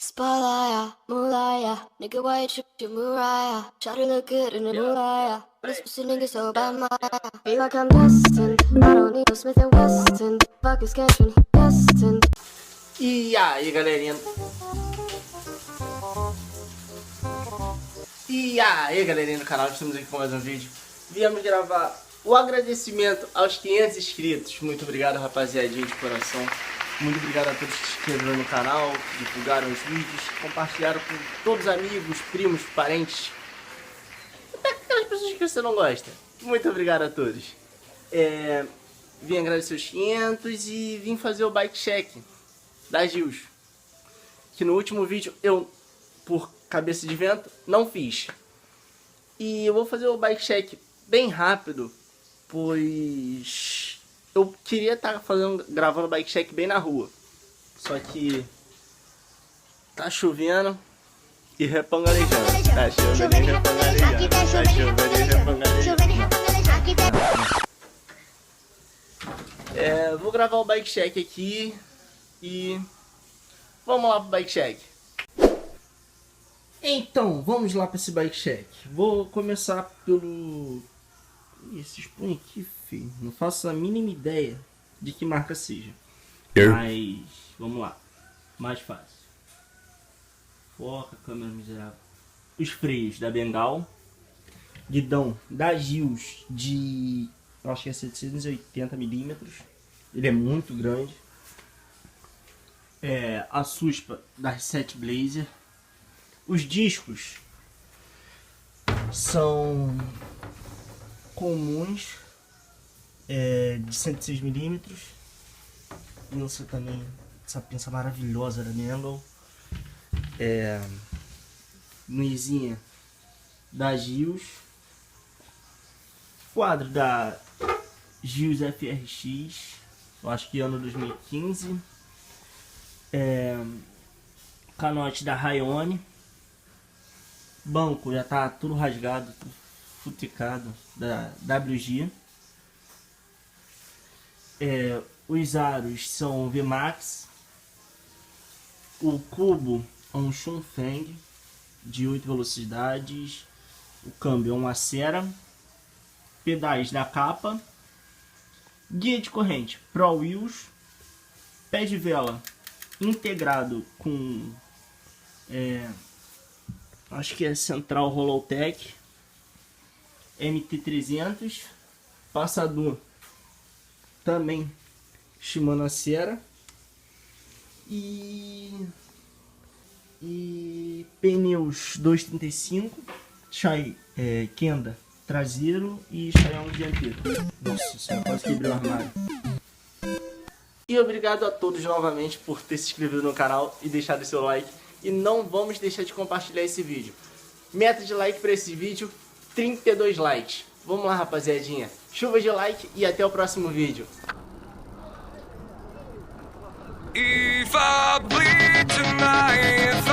Spotlight, moonlight, nigga, why you tripped your Mariah? Try to look good in the moonlight. This pussy nigga so bad, my. Feel like I'm destined. I don't need no Smith and Weston. Fuck is catching, destined. E aí, galerinha? Do canal, estamos aqui com mais um vídeo. Viemos gravar o agradecimento aos 500 inscritos. Muito obrigado, rapaziadinha, de coração. Muito obrigado a todos que se inscreveram no canal, divulgaram os vídeos, compartilharam com todos os amigos, primos, parentes, até aquelas pessoas que você não gosta. Muito obrigado a todos. Vim agradecer os 500 e vim fazer o bike check da Gils, que no último vídeo eu, por cabeça de vento, não fiz. E eu vou fazer o bike check bem rápido, pois eu queria estar gravando bike check bem na rua. Só que tá chovendo e repangalejando. Tá chovendo e repangalejando. Tá chovendo e repangalejando. Vou gravar o bike check aqui e vamos lá pro bike check. Então, vamos lá para esse bike check. Vou começar pelo... Esse espinho aqui, filho. Não faço a mínima ideia de que marca seja. Mas, vamos lá. Mais fácil. Foca, câmera miserável. Os freios da Bengal. Guidão da Gils de... eu acho que é 780 milímetros. Ele é muito grande. A suspa da R7 Blazer. Os discos são comuns, de 106 milímetros. Pinça também, essa pinça maravilhosa da Bengal. Luzinha da Gils. Quadro da Gils FRX, eu acho que ano 2015. Canote da Rayone. Banco já tá tudo rasgado, tudo futicado, da WG. Os aros são VMAX. O cubo é um Chongfeng de 8 velocidades. O câmbio é um Acera. Pedais da capa. Guia de corrente Pro Wheels. Pé de vela integrado com... acho que é Central Holotech MT300. Passador também Shimano Acera. E pneus 2,35 Kenda traseiro e Xiaomi dianteiro. Nossa senhora, quase quebrei o armário. E obrigado a todos novamente por ter se inscrito no canal e deixado seu like. E não vamos deixar de compartilhar esse vídeo. Meta de like para esse vídeo, 32 likes. Vamos lá, rapaziadinha. Chuva de like e até o próximo vídeo. If I bleed tonight